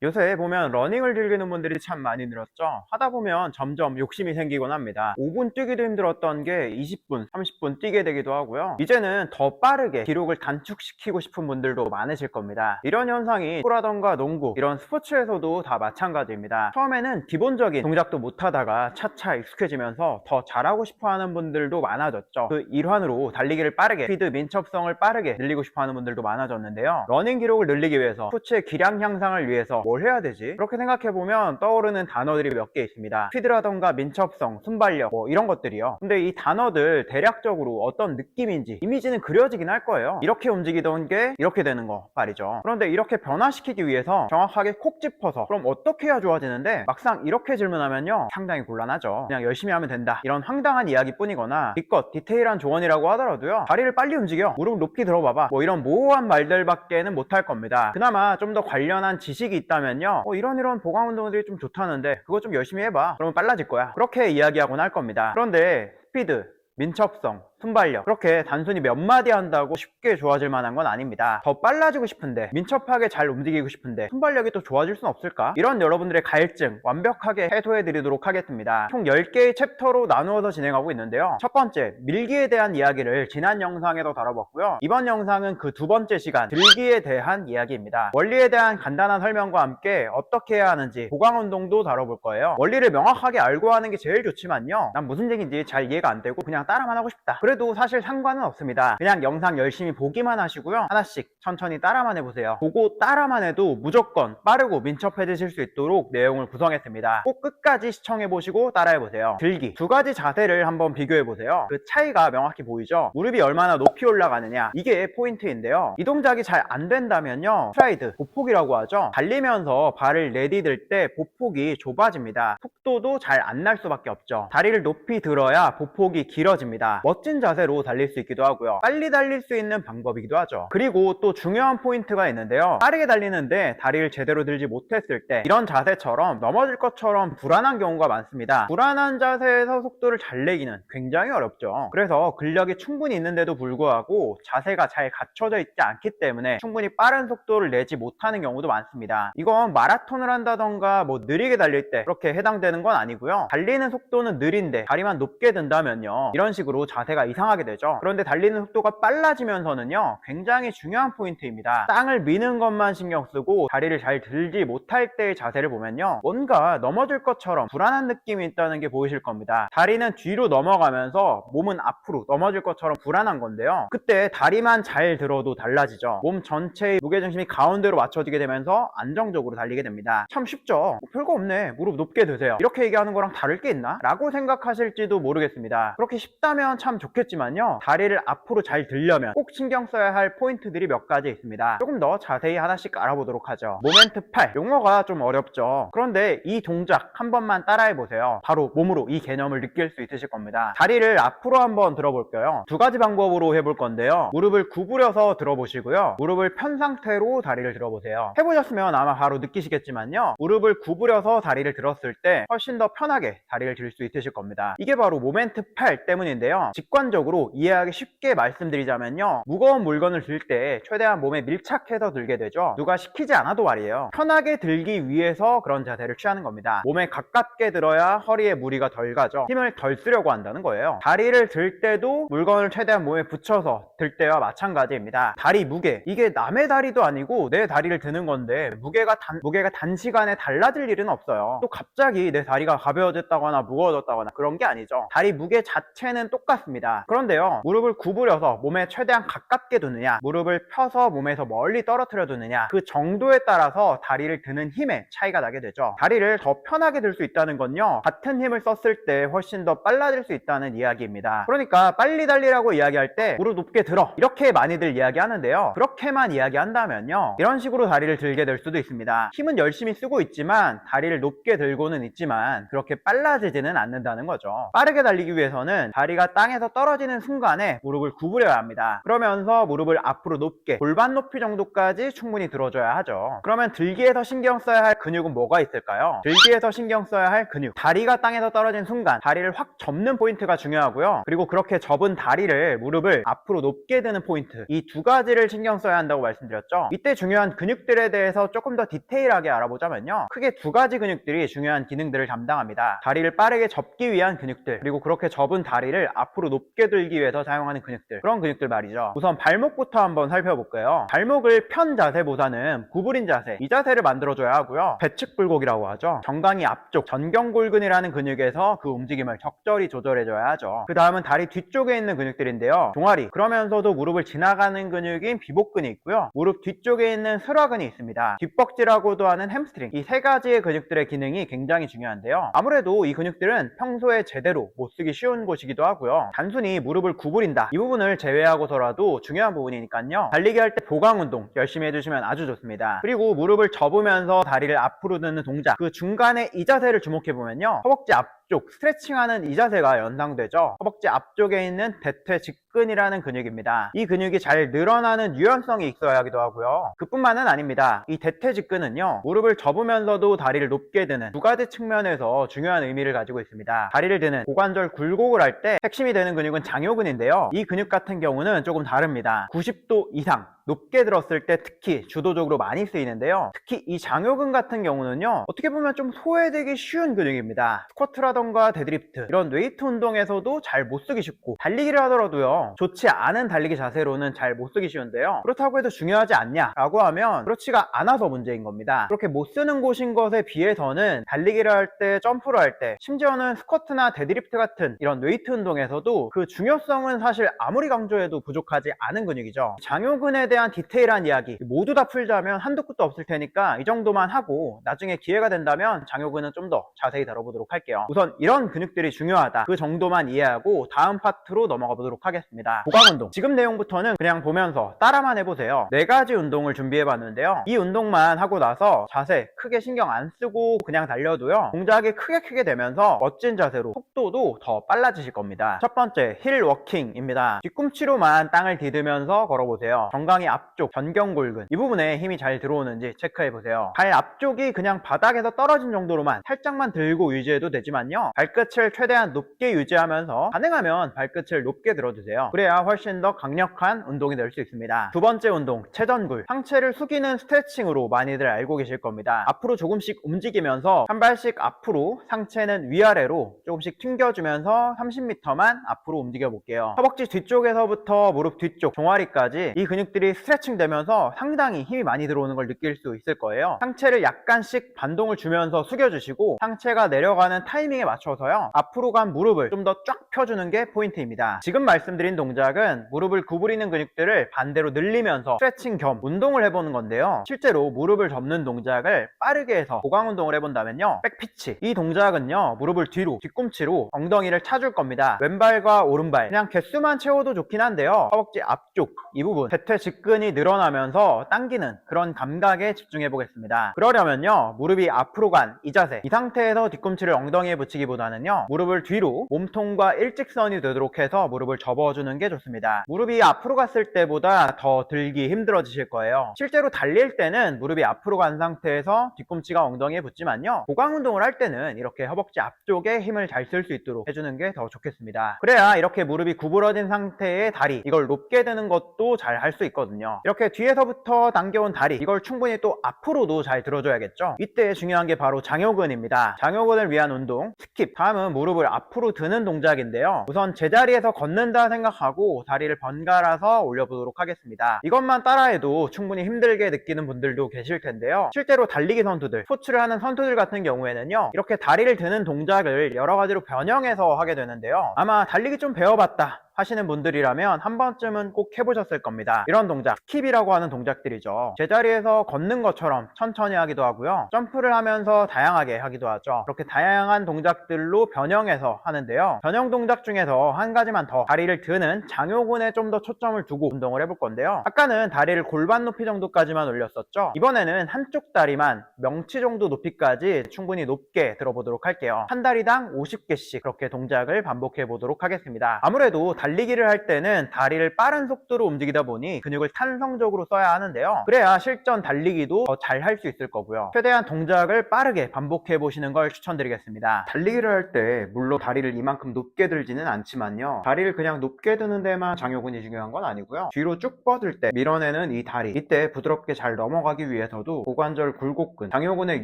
요새 보면 러닝을 즐기는 분들이 참 많이 늘었죠. 하다 보면 점점 욕심이 생기곤 합니다. 5분 뛰기도 힘들었던 게 20분, 30분 뛰게 되기도 하고요. 이제는 더 빠르게 기록을 단축시키고 싶은 분들도 많으실 겁니다. 이런 현상이 축구라던가 농구, 이런 스포츠에서도 다 마찬가지입니다. 처음에는 기본적인 동작도 못하다가 차차 익숙해지면서 더 잘하고 싶어하는 분들도 많아졌죠. 그 일환으로 달리기를 빠르게, 스피드, 민첩성을 빠르게 늘리고 싶어하는 분들도 많아졌는데요. 러닝 기록을 늘리기 위해서, 스포츠의 기량 향상을 위해서 뭘 해야 되지? 그렇게 생각해보면 떠오르는 단어들이 몇 개 있습니다. 스피드라던가 민첩성, 순발력, 뭐 이런 것들이요. 근데 이 단어들 대략적으로 어떤 느낌인지 이미지는 그려지긴 할 거예요. 이렇게 움직이던 게 이렇게 되는 거 말이죠. 그런데 이렇게 변화시키기 위해서 정확하게 콕 짚어서 그럼 어떻게 해야 좋아지는데, 막상 이렇게 질문하면요 상당히 곤란하죠. 그냥 열심히 하면 된다, 이런 황당한 이야기뿐이거나 기껏 디테일한 조언이라고 하더라도요, 다리를 빨리 움직여, 무릎 높이 들어봐봐, 뭐 이런 모호한 말들밖에는 못할 겁니다. 그나마 좀 더 관련한 지식이 있다면요, 이런 보강 운동들이 좀 좋다는데 그거 좀 열심히 해봐, 그러면 빨라질 거야, 그렇게 이야기하곤 할 겁니다. 그런데 스피드, 민첩성, 순발력, 그렇게 단순히 몇 마디 한다고 쉽게 좋아질 만한 건 아닙니다. 더 빨라지고 싶은데, 민첩하게 잘 움직이고 싶은데 순발력이 또 좋아질 순 없을까? 이런 여러분들의 갈증 완벽하게 해소해 드리도록 하겠습니다. 총 10개의 챕터로 나누어서 진행하고 있는데요, 첫 번째, 밀기에 대한 이야기를 지난 영상에도 다뤄봤고요, 이번 영상은 그 두 번째 시간, 들기에 대한 이야기입니다. 원리에 대한 간단한 설명과 함께 어떻게 해야 하는지 보강 운동도 다뤄볼 거예요. 원리를 명확하게 알고 하는 게 제일 좋지만요, 난 무슨 얘기인지 잘 이해가 안 되고 그냥 따라만 하고 싶다, 그래도 사실 상관은 없습니다. 그냥 영상 열심히 보기만 하시고요, 하나씩 천천히 따라만 해보세요. 보고 따라만 해도 무조건 빠르고 민첩해지실 수 있도록 내용을 구성했습니다. 꼭 끝까지 시청해보시고 따라해보세요. 들기, 두 가지 자세를 한번 비교해보세요. 그 차이가 명확히 보이죠? 무릎이 얼마나 높이 올라가느냐, 이게 포인트인데요, 이 동작이 잘 안 된다면요, 스트라이드, 보폭이라고 하죠. 달리면서 발을 내디딜 때 보폭이 좁아집니다. 속도도 잘 안 날 수밖에 없죠. 다리를 높이 들어야 보폭이 길어집니다. 멋진 자세로 달릴 수 있기도 하고요, 빨리 달릴 수 있는 방법이기도 하죠. 그리고 또 중요한 포인트가 있는데요, 빠르게 달리는데 다리를 제대로 들지 못했을 때 이런 자세처럼 넘어질 것처럼 불안한 경우가 많습니다. 불안한 자세에서 속도를 잘 내기는 굉장히 어렵죠. 그래서 근력이 충분히 있는데도 불구하고 자세가 잘 갖춰져 있지 않기 때문에 충분히 빠른 속도를 내지 못하는 경우도 많습니다. 이건 마라톤을 한다던가 뭐 느리게 달릴 때 그렇게 해당되는 건 아니고요, 달리는 속도는 느린데 다리만 높게 든다면요, 이런 식으로 자세가 이상하게 되죠. 그런데 달리는 속도가 빨라지면서는요, 굉장히 중요한 포인트입니다. 땅을 미는 것만 신경 쓰고 다리를 잘 들지 못할 때의 자세를 보면요, 뭔가 넘어질 것처럼 불안한 느낌이 있다는 게 보이실 겁니다. 다리는 뒤로 넘어가면서 몸은 앞으로 넘어질 것처럼 불안한 건데요, 그때 다리만 잘 들어도 달라지죠. 몸 전체의 무게중심이 가운데로 맞춰지게 되면서 안정적으로 달리게 됩니다. 참 쉽죠? 뭐 별거 없네, 무릎 높게 드세요, 이렇게 얘기하는 거랑 다를 게 있나? 라고 생각하실지도 모르겠습니다. 그렇게 쉽다면 참 좋겠지만요, 다리를 앞으로 잘 들려면 꼭 신경 써야 할 포인트들이 몇 가지 있습니다. 조금 더 자세히 하나씩 알아보도록 하죠. 모멘트 8, 용어가 좀 어렵죠. 그런데 이 동작 한 번만 따라해 보세요. 바로 몸으로 이 개념을 느낄 수 있으실 겁니다. 다리를 앞으로 한번 들어볼게요. 두 가지 방법으로 해볼 건데요, 무릎을 구부려서 들어보시고요, 무릎을 편 상태로 다리를 들어보세요. 해보셨으면 아마 바로 느끼시겠지만요, 무릎을 구부려서 다리를 들었을 때 훨씬 더 편하게 다리를 들 수 있으실 겁니다. 이게 바로 모멘트 8 때문인데요, 직관적으로 이해하기 쉽게 말씀드리자면요, 무거운 물건을 들 때 최대한 몸에 밀착해서 들게 되죠. 누가 시키지 않아도 말이에요. 편하게 들기 위해서 그런 자세를 취하는 겁니다. 몸에 가깝게 들어야 허리에 무리가 덜 가죠. 힘을 덜 쓰려고 한다는 거예요. 다리를 들 때도 물건을 최대한 몸에 붙여서 들 때와 마찬가지입니다. 다리 무게, 이게 남의 다리도 아니고 내 다리를 드는 건데 무게가 단시간에 달라질 일은 없어요. 또 갑자기 내 다리가 가벼워졌다거나 무거워졌다거나 그런 게 아니죠. 다리 무게 자체는 똑같습니다. 그런데요, 무릎을 구부려서 몸에 최대한 가깝게 두느냐, 무릎을 펴서 몸에서 멀리 떨어뜨려 두느냐, 그 정도에 따라서 다리를 드는 힘에 차이가 나게 되죠. 다리를 더 편하게 들 수 있다는 건요, 같은 힘을 썼을 때 훨씬 더 빨라질 수 있다는 이야기입니다. 그러니까 빨리 달리라고 이야기할 때 무릎 높게 들어, 이렇게 많이들 이야기하는데요, 그렇게만 이야기한다면요, 이런 식으로 다리를 들게 될 수도 있습니다. 힘은 열심히 쓰고 있지만 다리를 높게 들고는 있지만 그렇게 빨라지지는 않는다는 거죠. 빠르게 달리기 위해서는 다리가 땅에서 떨어지는 순간에 무릎을 구부려야 합니다. 그러면서 무릎을 앞으로 높게 골반 높이 정도까지 충분히 들어줘야 하죠. 그러면 들기에서 신경 써야 할 근육은 뭐가 있을까요? 들기에서 신경 써야 할 근육, 다리가 땅에서 떨어진 순간 다리를 확 접는 포인트가 중요하고요. 그리고 그렇게 접은 다리를 무릎을 앞으로 높게 드는 포인트, 이 두 가지를 신경 써야 한다고 말씀드렸죠. 이때 중요한 근육들에 대해서 조금 더 디테일하게 알아보자면요, 크게 두 가지 근육들이 중요한 기능들을 담당합니다. 다리를 빠르게 접기 위한 근육들, 그리고 그렇게 접은 다리를 앞으로 높게 들기 위해서 사용하는 근육들, 그런 근육들 말이죠. 우선 발목부터 한번 살펴볼게요. 발목을 편 자세보다는 구부린 자세, 이 자세를 만들어줘야 하고요. 배측불곡이라고 하죠. 정강이 앞쪽 전경골근이라는 근육에서 그 움직임을 적절히 조절해줘야 하죠. 그 다음은 다리 뒤쪽에 있는 근육들인데요, 종아리, 그러면서도 무릎을 지나가는 근육인 비복근이 있고요, 무릎 뒤쪽에 있는 슬화근이 있습니다. 뒷벅지라고도 하는 햄스트링, 이 세 가지의 근육들의 기능이 굉장히 중요한데요, 아무래도 이 근육들은 평소에 제대로 못 쓰기 쉬운 곳이기도 하고요. 단순히 무릎을 구부린다, 이 부분을 제외하고서라도 중요한 부분이니까요, 달리기 할 때 보강 운동 열심히 해주시면 아주 좋습니다. 그리고 무릎을 접으면서 다리를 앞으로 드는 동작, 그 중간에 이 자세를 주목해보면요, 허벅지 앞쪽 스트레칭하는 이 자세가 연상되죠. 허벅지 앞쪽에 있는 대퇴 직근이라는 근육입니다. 이 근육이 잘 늘어나는 유연성이 있어야 하기도 하고요. 그뿐만은 아닙니다. 이 대퇴 직근은요, 무릎을 접으면서도 다리를 높게 드는 두 가지 측면에서 중요한 의미를 가지고 있습니다. 다리를 드는 고관절 굴곡을 할 때 핵심이 되는 근육은 장요근인데요, 이 근육 같은 경우는 조금 다릅니다. 90도 이상 높게 들었을 때 특히 주도적으로 많이 쓰이는데요, 특히 이 장요근 같은 경우는요, 어떻게 보면 좀 소외되기 쉬운 근육입니다. 스쿼트라던가 데드리프트, 이런 웨이트 운동에서도 잘 못 쓰기 쉽고, 달리기를 하더라도요, 좋지 않은 달리기 자세로는 잘 못 쓰기 쉬운데요, 그렇다고 해도 중요하지 않냐 라고 하면 그렇지가 않아서 문제인 겁니다. 그렇게 못 쓰는 곳인 것에 비해서는 달리기를 할 때, 점프를 할 때, 심지어는 스쿼트나 데드리프트 같은 이런 웨이트 운동에서도 그 중요성은 사실 아무리 강조해도 부족하지 않은 근육이죠. 장요근에 대한 디테일한 이야기 모두 다 풀자면 한도 끝도 없을 테니까 이 정도만 하고, 나중에 기회가 된다면 장요근은 좀 더 자세히 다뤄보도록 할게요. 우선 이런 근육들이 중요하다, 그 정도만 이해하고 다음 파트로 넘어가 보도록 하겠습니다. 보강 운동, 지금 내용부터는 그냥 보면서 따라만 해보세요. 네 가지 운동을 준비해 봤는데요, 이 운동만 하고 나서 자세 크게 신경 안 쓰고 그냥 달려도요, 동작이 크게 되면서 멋진 자세로 속도도 더 빨라지실 겁니다. 첫 번째, 힐 워킹입니다. 뒤꿈치로만 땅을 디디면서 걸어보세요. 정강이 앞쪽 전경골근, 이 부분에 힘이 잘 들어오는지 체크해보세요. 발 앞쪽이 그냥 바닥에서 떨어진 정도로만 살짝만 들고 유지해도 되지만요, 발끝을 최대한 높게 유지하면서 가능하면 발끝을 높게 들어주세요. 그래야 훨씬 더 강력한 운동이 될 수 있습니다. 두 번째 운동, 체전굴, 상체를 숙이는 스트레칭으로 많이들 알고 계실 겁니다. 앞으로 조금씩 움직이면서 한 발씩 앞으로, 상체는 위아래로 조금씩 튕겨주면서 30m만 앞으로 움직여 볼게요. 허벅지 뒤쪽에서부터 무릎 뒤쪽 종아리까지 이 근육들이 스트레칭 되면서 상당히 힘이 많이 들어오는 걸 느낄 수 있을 거예요. 상체를 약간씩 반동을 주면서 숙여주시고, 상체가 내려가는 타이밍에 맞춰서요, 앞으로 간 무릎을 좀 더 쫙 펴주는 게 포인트입니다. 지금 말씀드린 동작은 무릎을 구부리는 근육들을 반대로 늘리면서 스트레칭 겸 운동을 해보는 건데요, 실제로 무릎을 접는 동작을 빠르게 해서 보강 운동을 해본다면요, 백피치, 이 동작은요, 무릎을 뒤로, 뒤꿈치로 엉덩이를 차줄 겁니다. 왼발과 오른발 그냥 개수만 채워도 좋긴 한데요, 허벅지 앞쪽 이 부분 대퇴 직근이 늘어나면서 당기는 그런 감각에 집중해 보겠습니다. 그러려면요, 무릎이 앞으로 간 이 자세, 이 상태에서 뒤꿈치를 엉덩이에 붙이기보다는요, 무릎을 뒤로 몸통과 일직선이 되도록 해서 무릎을 접어주는 게 좋습니다. 무릎이 앞으로 갔을 때보다 더 들기 힘들어지실 거예요. 실제로 달릴 때는 무릎이 앞으로 간 상태에서 뒤꿈치가 엉덩이에 붙지만요, 보강 운동을 할 때는 이렇게 허벅지 앞쪽에 힘을 잘 쓸 수 있도록 해주는 게 더 좋겠습니다. 그래야 이렇게 무릎이 구부러진 상태의 다리, 이걸 높게 드는 것도 잘 할 수 있거든요. 이렇게 뒤에서부터 당겨온 다리, 이걸 충분히 또 앞으로도 잘 들어줘야겠죠. 이때 중요한 게 바로 장요근입니다. 장요근을 위한 운동 스킵, 다음은 무릎을 앞으로 드는 동작인데요, 우선 제자리에서 걷는다 생각하고 다리를 번갈아서 올려보도록 하겠습니다. 이것만 따라해도 충분히 힘들게 느끼는 분들도 계실 텐데요, 실제로 달리기 선수들, 스포츠를 하는 선수들 같은 경우에는요, 이렇게 다리를 드는 동작을 여러 가지로 변형해서 하게 되는데요, 아마 달리기 좀 배워봤다 하시는 분들이라면 한 번쯤은 꼭 해보셨을 겁니다. 이런 동작, 스킵이라고 하는 동작들이죠. 제자리에서 걷는 것처럼 천천히 하기도 하고요, 점프를 하면서 다양하게 하기도 하죠. 그렇게 다양한 동작들로 변형해서 하는데요, 변형 동작 중에서 한 가지만 더, 다리를 드는 장요근에 좀 더 초점을 두고 운동을 해볼 건데요, 아까는 다리를 골반 높이 정도까지만 올렸었죠. 이번에는 한쪽 다리만 명치 정도 높이까지 충분히 높게 들어보도록 할게요. 한 다리당 50개씩 그렇게 동작을 반복해 보도록 하겠습니다. 아무래도 달리기를 할 때는 다리를 빠른 속도로 움직이다 보니 근육을 탄성적으로 써야 하는데요. 그래야 실전 달리기도 더 잘 할 수 있을 거고요. 최대한 동작을 빠르게 반복해 보시는 걸 추천드리겠습니다. 달리기를 할 때 물론 다리를 이만큼 높게 들지는 않지만요. 다리를 그냥 높게 드는 데만 장요근이 중요한 건 아니고요. 뒤로 쭉 뻗을 때 밀어내는 이 다리, 이때 부드럽게 잘 넘어가기 위해서도 고관절 굴곡근, 장요근의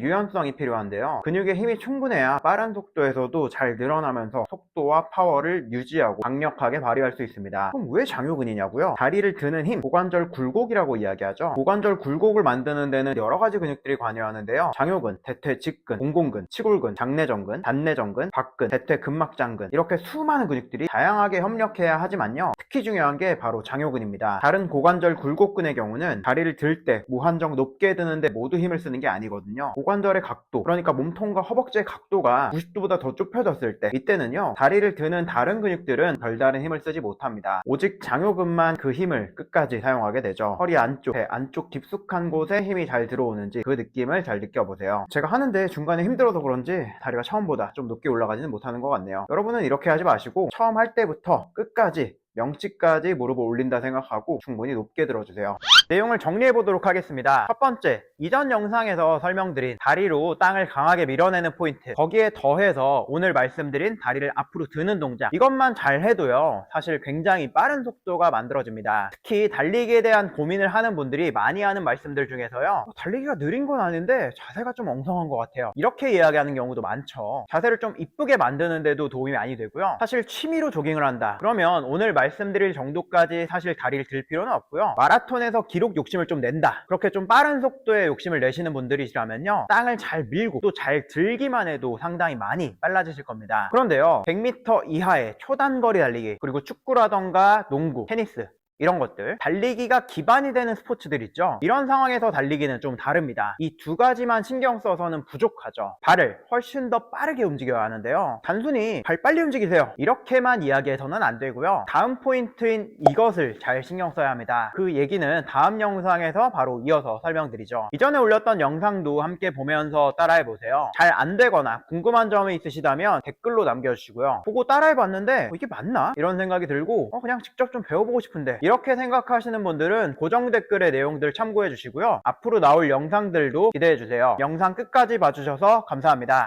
유연성이 필요한데요. 근육의 힘이 충분해야 빠른 속도에서도 잘 늘어나면서 속도와 파워를 유지하고 강력하게 발휘할 수 있습니다. 그럼 왜 장요근이냐고요? 다리를 드는 힘, 고관절 굴곡이라고 이야기하죠. 고관절 굴곡을 만드는 데는 여러 가지 근육들이 관여하는데요. 장요근, 대퇴 직근, 공공근, 치골근, 장내전근, 단내전근, 박근, 대퇴 근막장근, 이렇게 수많은 근육들이 다양하게 협력해야 하지만요. 특히 중요한 게 바로 장요근입니다. 다른 고관절 굴곡근의 경우는 다리를 들 때 무한정 높게 드는데 모두 힘을 쓰는 게 아니거든요. 고관절의 각도, 그러니까 몸통과 허벅지의 각도가 90도보다 더 좁혀졌을 때, 이때는요 다리를 드는 다른 근육들은 별다른 힘을 쓰지 못합니다. 오직 장요근만 그 힘을 끝까지 사용하게 되죠. 허리 안쪽, 배 안쪽 깊숙한 곳에 힘이 잘 들어오는지 그 느낌을 잘 느껴보세요. 제가 하는데 중간에 힘들어서 그런지 다리가 처음보다 좀 높게 올라가지는 못하는 것 같네요. 여러분은 이렇게 하지 마시고 처음 할 때부터 끝까지 명치까지 무릎을 올린다 생각하고 충분히 높게 들어주세요. 내용을 정리해 보도록 하겠습니다. 첫 번째, 이전 영상에서 설명드린 다리로 땅을 강하게 밀어내는 포인트, 거기에 더해서 오늘 말씀드린 다리를 앞으로 드는 동작, 이것만 잘 해도요 사실 굉장히 빠른 속도가 만들어집니다. 특히 달리기에 대한 고민을 하는 분들이 많이 하는 말씀들 중에서요, 달리기가 느린 건 아닌데 자세가 좀 엉성한 것 같아요, 이렇게 이야기하는 경우도 많죠. 자세를 좀 이쁘게 만드는 데도 도움이 많이 되고요. 사실 취미로 조깅을 한다 그러면 오늘 말씀드릴 정도까지 사실 다리를 들 필요는 없고요. 마라톤에서 기록 욕심을 좀 낸다, 그렇게 좀 빠른 속도의 욕심을 내시는 분들이시라면요, 땅을 잘 밀고 또 잘 들기만 해도 상당히 많이 빨라지실 겁니다. 그런데요, 100m 이하의 초단거리 달리기, 그리고 축구라던가 농구, 테니스, 이런 것들, 달리기가 기반이 되는 스포츠들 있죠. 이런 상황에서 달리기는 좀 다릅니다. 이 두 가지만 신경 써서는 부족하죠. 발을 훨씬 더 빠르게 움직여야 하는데요, 단순히 발 빨리 움직이세요 이렇게만 이야기해서는 안 되고요. 다음 포인트인 이것을 잘 신경 써야 합니다. 그 얘기는 다음 영상에서 바로 이어서 설명드리죠. 이전에 올렸던 영상도 함께 보면서 따라해보세요. 잘 안되거나 궁금한 점이 있으시다면 댓글로 남겨주시고요. 보고 따라해봤는데 이게 맞나? 이런 생각이 들고 그냥 직접 좀 배워보고 싶은데, 이렇게 생각하시는 분들은 고정 댓글의 내용들 참고해 주시고요. 앞으로 나올 영상들도 기대해 주세요. 영상 끝까지 봐주셔서 감사합니다.